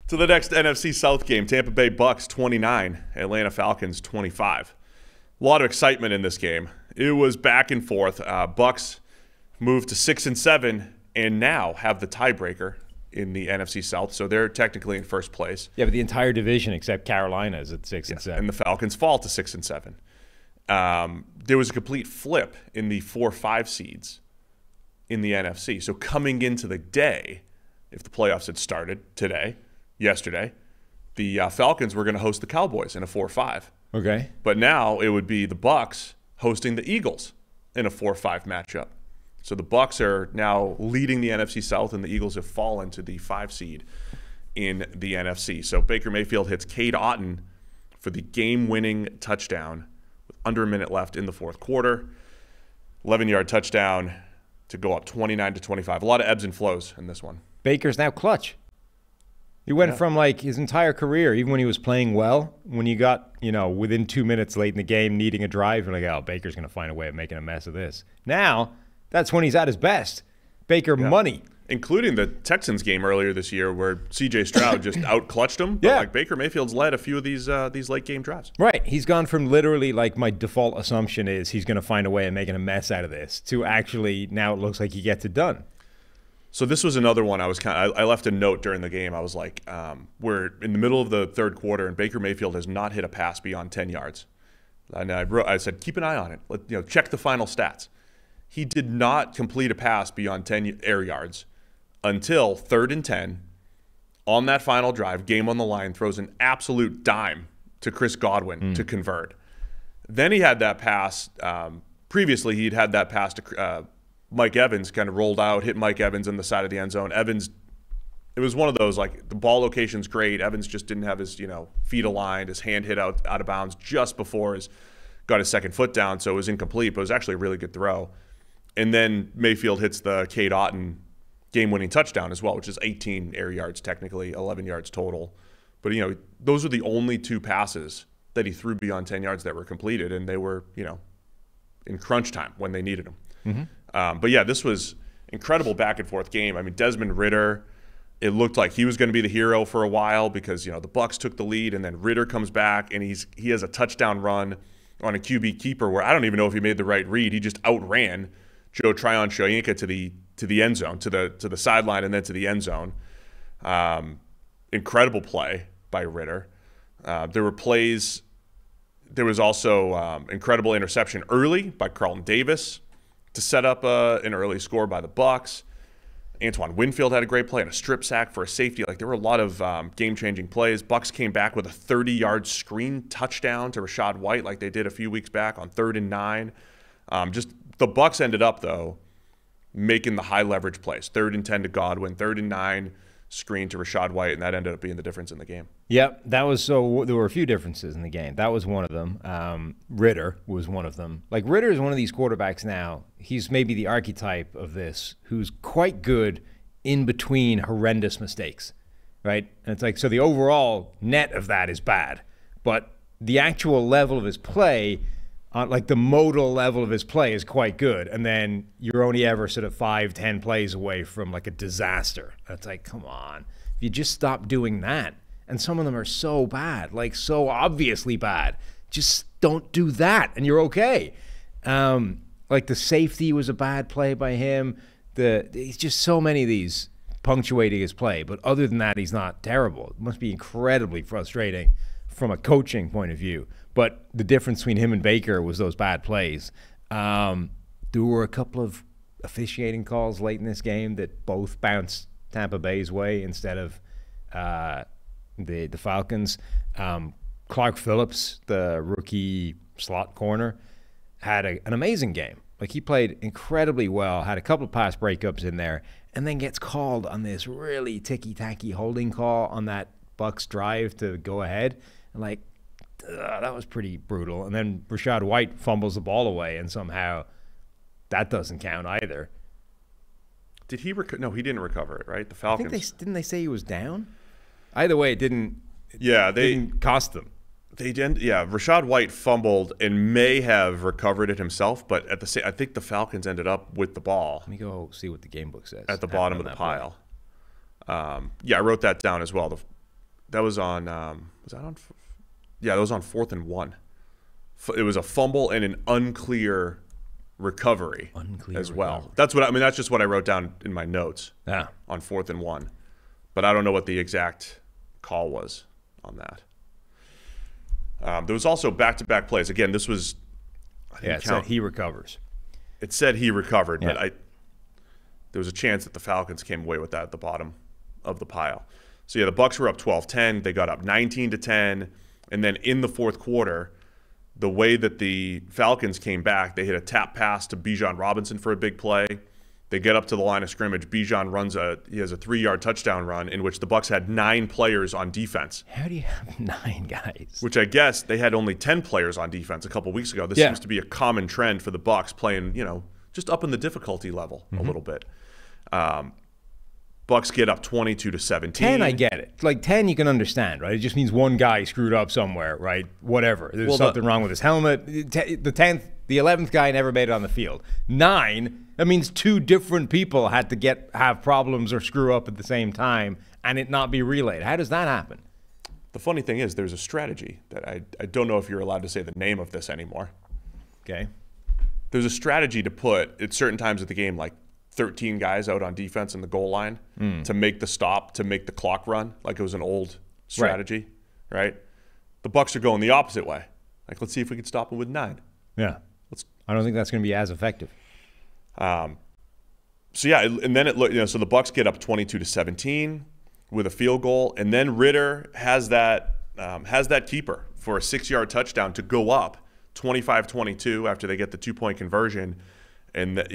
To the next NFC South game, Tampa Bay Bucks 29, Atlanta Falcons 25. A lot of excitement in this game. It was back and forth. Bucks moved to 6-7 and now have the tiebreaker in the NFC South, so they're technically in first place. Yeah, but the entire division except Carolina is at 6-7. And the Falcons fall to 6-7. There was a complete flip in the 4-5 seeds in the NFC. So coming into the day, if the playoffs had started yesterday, the Falcons were going to host the Cowboys in a 4-5. Okay. But now it would be the Bucks hosting the Eagles in a 4-5 matchup. So the Bucks are now leading the NFC South, and the Eagles have fallen to the 5 seed in the NFC. So Baker Mayfield hits Cade Otton for the game-winning touchdown with under a minute left in the fourth quarter. 11-yard touchdown to go up 29-25. A lot of ebbs and flows in this one. Baker's now clutch. He went from like his entire career, even when he was playing well, when you got, within 2 minutes late in the game needing a drive, you're like, oh, Baker's going to find a way of making a mess of this. Now, that's when he's at his best. Baker money. Including the Texans game earlier this year where C.J. Stroud just out-clutched him. But like Baker Mayfield's led a few of these late-game drives. Right. He's gone from literally, like, my default assumption is he's going to find a way of making a mess out of this to actually now it looks like he gets it done. So this was another one I left a note during the game. I was like, we're in the middle of the third quarter, and Baker Mayfield has not hit a pass beyond 10 yards. And I said, keep an eye on it. Check the final stats. He did not complete a pass beyond 10 air yards until 3rd and 10 on that final drive, game on the line, throws an absolute dime to Chris Godwin to convert. Then he had that pass. Previously, he'd had that pass to Mike Evans, kind of rolled out, hit Mike Evans in the side of the end zone. Evans, it was one of those, like, the ball location's great. Evans just didn't have his, feet aligned. His hand hit out of bounds just before got his second foot down, so it was incomplete, but it was actually a really good throw. And then Mayfield hits the Cade Otton game-winning touchdown as well, which is 18 air yards technically, 11 yards total. But, those are the only 2 passes that he threw beyond 10 yards that were completed, and they were, in crunch time when they needed them. Mm-hmm. But, yeah, this was incredible back-and-forth game. I mean, Desmond Ridder, it looked like he was going to be the hero for a while because, the Bucs took the lead, and then Ridder comes back, and he has a touchdown run on a QB keeper where I don't even know if he made the right read. He just outran Joe Tryon-Shoyinka to the end zone, to the sideline, and then to the end zone. Incredible play by Ridder. There were plays. There was also incredible interception early by Carlton Davis to set up an early score by the Bucs. Antoine Winfield had a great play and a strip sack for a safety. Like, there were a lot of game-changing plays. Bucs came back with a 30-yard screen touchdown to Rachaad White like they did a few weeks back on 3rd and 9. The Bucs ended up, though, making the high-leverage plays. 3rd and 10 to Godwin, 3rd and 9 screen to Rachaad White, and that ended up being the difference in the game. Yep, there were a few differences in the game. That was one of them. Ridder was one of them. Like, Ridder is one of these quarterbacks now. He's maybe the archetype of this, who's quite good in between horrendous mistakes, right? And it's like, so the overall net of that is bad, but the actual level of his play, like the modal level of his play is quite good. And then you're only ever sort of 5-10 plays away from like a disaster. That's like, come on. If you just stop doing that, and some of them are so bad, like so obviously bad, just don't do that and you're okay. Like the safety was a bad play by him. He's just so many of these punctuating his play. But other than that, he's not terrible. It must be incredibly frustrating from a coaching point of view. But the difference between him and Baker was those bad plays. There were a couple of officiating calls late in this game that both bounced Tampa Bay's way instead of the Falcons. Clark Phillips, the rookie slot corner, had an amazing game. Like, he played incredibly well, had a couple of pass breakups in there, and then gets called on this really ticky-tacky holding call on that Bucs drive to go ahead. And like, that was pretty brutal. And then Rachaad White fumbles the ball away, and somehow that doesn't count either. Did he no, he didn't recover it, right? The Falcons. I think didn't they say he was down? Either way, it didn't cost them. They didn't. Yeah, Rachaad White fumbled and may have recovered it himself, but I think the Falcons ended up with the ball. Let me go see what the game book says. At the bottom of the pile. Yeah, I wrote that down as well. that was on was that on? Yeah, that was on 4th and 1. It was a fumble and an unclear recovery as well. That's what I mean. That's just what I wrote down in my notes. Yeah. On 4th and 1, but I don't know what the exact call was on that. There was also back-to-back plays. Again, this was. It said he recovers. It said he recovered, Yeah. but there was a chance that the Falcons came away with that at the bottom of the pile. So yeah, the Bucs were up 12-10. They got up 19-10, and then in the fourth quarter, the way that the Falcons came back, they hit a tap pass to Bijan Robinson for a big play. They get up to the line of scrimmage. Bijan he has a 3-yard touchdown run in which the Bucs had 9 players on defense. How do you have 9 guys? Which I guess they had only 10 players on defense a couple weeks ago. This seems to be a common trend for the Bucs playing, just up in the difficulty level a little bit. Bucs get up 22-17. 10, I get it. Like 10, you can understand, right? It just means one guy screwed up somewhere, right? Whatever. There's something wrong with his helmet. The 10th, the 11th guy never made it on the field. 9, that means 2 different people had to have problems or screw up at the same time and it not be relayed. How does that happen? The funny thing is, there's a strategy that I don't know if you're allowed to say the name of this anymore. Okay. There's a strategy to put at certain times of the game, like 13 guys out on defense in the goal line to make the stop, to make the clock run, like it was an old strategy, right? The Bucs are going the opposite way. Like, let's see if we can stop them with 9. Yeah. I don't think that's going to be as effective. So yeah, and then it looked, so the Bucs get up 22-17 with a field goal, and then Ritter has that keeper for a 6-yard touchdown to go up 25-22 after they get the 2-point conversion, and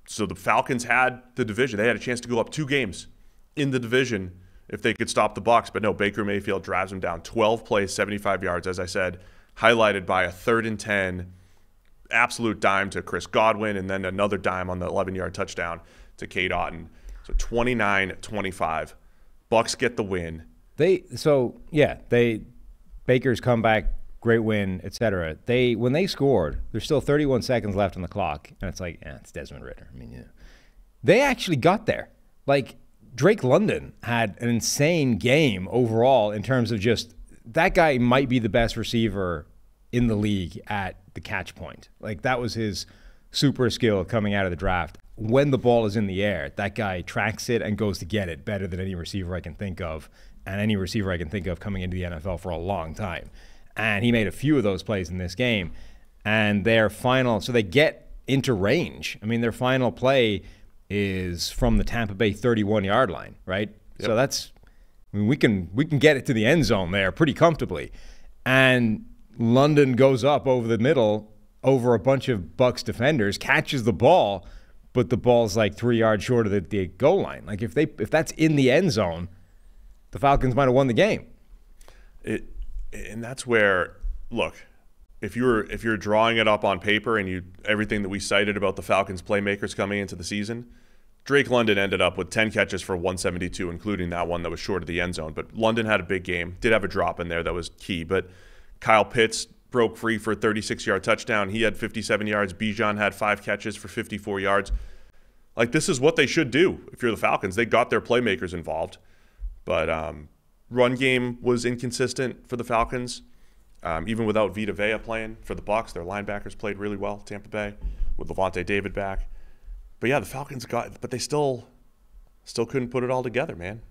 so the Falcons had the division. They had a chance to go up 2 games in the division if they could stop the Bucs, but no, Baker Mayfield drives them down. 12 plays, 75 yards, as I said, highlighted by a 3rd and 10 absolute dime to Chris Godwin, and then another dime on the 11-yard touchdown to Cade Otton. So 29-25. Bucs get the win. Baker's comeback, great win, etc. When they scored, there's still 31 seconds left on the clock, and it's like, it's Desmond Ridder. I mean, yeah. They actually got there. Like, Drake London had an insane game overall in terms of just that guy might be the best receiver in the league at the catch point. Like, that was his super skill coming out of the draft. When the ball is in the air, that guy tracks it and goes to get it better than any receiver I can think of, and any receiver I can think of coming into the NFL for a long time. And he made a few of those plays in this game. And so they get into range. I mean, their final play is from the Tampa Bay 31-yard line, right? Yep. So we can get it to the end zone there pretty comfortably. And London goes up over the middle over a bunch of Bucs defenders, catches the ball, but the ball's like 3 yards short of the goal line. Like, if that's in the end zone, the Falcons might have won the game. And that's where, look, if you're drawing it up on paper and everything that we cited about the Falcons playmakers coming into the season, Drake London ended up with 10 catches for 172, including that one that was short of the end zone. But London had a big game, did have a drop in there that was key. But Kyle Pitts broke free for a 36-yard touchdown. He had 57 yards. Bijan had 5 catches for 54 yards. Like, this is what they should do if you're the Falcons. They got their playmakers involved. But run game was inconsistent for the Falcons. Even without Vita Vea playing for the Bucs, their linebackers played really well, Tampa Bay, with Levante David back. But yeah, the Falcons but they still couldn't put it all together, man.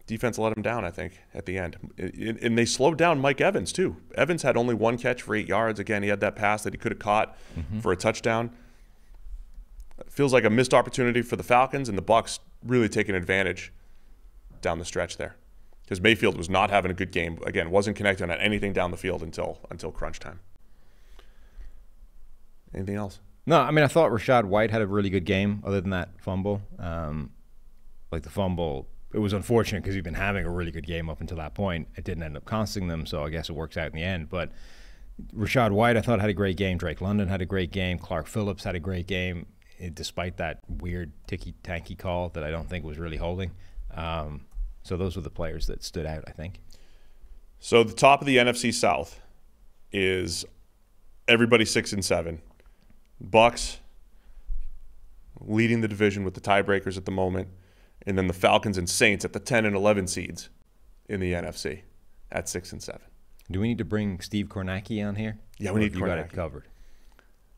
Defense let them down, I think, at the end. And they slowed down Mike Evans, too. Evans had only 1 catch for 8 yards. Again, he had that pass that he could have caught for a touchdown. It feels like a missed opportunity for the Falcons, and the Bucs really taking advantage down the stretch there. Because Mayfield was not having a good game. Again, wasn't connecting on anything down the field until crunch time. Anything else? No, I mean, I thought Rachaad White had a really good game other than that fumble. The fumble, it was unfortunate because he'd been having a really good game up until that point. It didn't end up costing them, so I guess it works out in the end. But Rachaad White, I thought, had a great game. Drake London had a great game. Clark Phillips had a great game, despite that weird ticky-tanky call that I don't think was really holding. So those were the players that stood out, I think. So the top of the NFC South is everybody 6-7. Bucs leading the division with the tiebreakers at the moment, and then the Falcons and Saints at the 10 and 11 seeds in the NFC at 6-7. Do we need to bring Steve Kornacki on here? Yeah, we need You got it Kornacki. covered.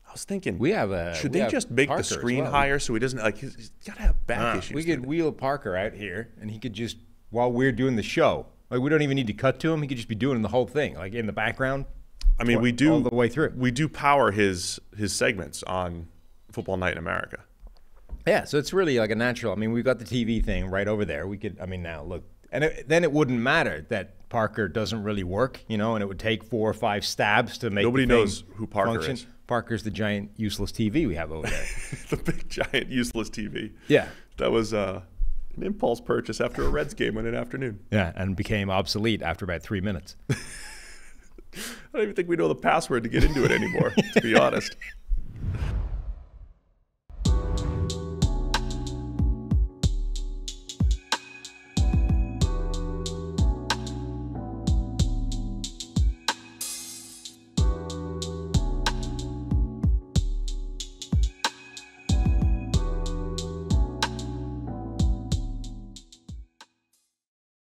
I was thinking, Should they just make the screen higher so he doesn't like he's got to have back issues. We could wheel Parker out here, and he could just, while we're doing the show, like we don't even need to cut to him. He could just be doing the whole thing, like in the background. I mean, we do all the way through. We do power his segments on Football Night in America. Yeah, so it's really like a natural. I mean, we've got the TV thing right over there. We could, I mean, now look, and then it wouldn't matter that Parker doesn't really work, and it would take 4 or 5 stabs to make Nobody the thing knows who Parker function. is. Parker's the giant useless TV we have over there. The big giant useless TV. Yeah. That was an impulse purchase after a Reds game on an afternoon. Yeah, and became obsolete after about 3 minutes. I don't even think we know the password to get into it anymore, to be honest.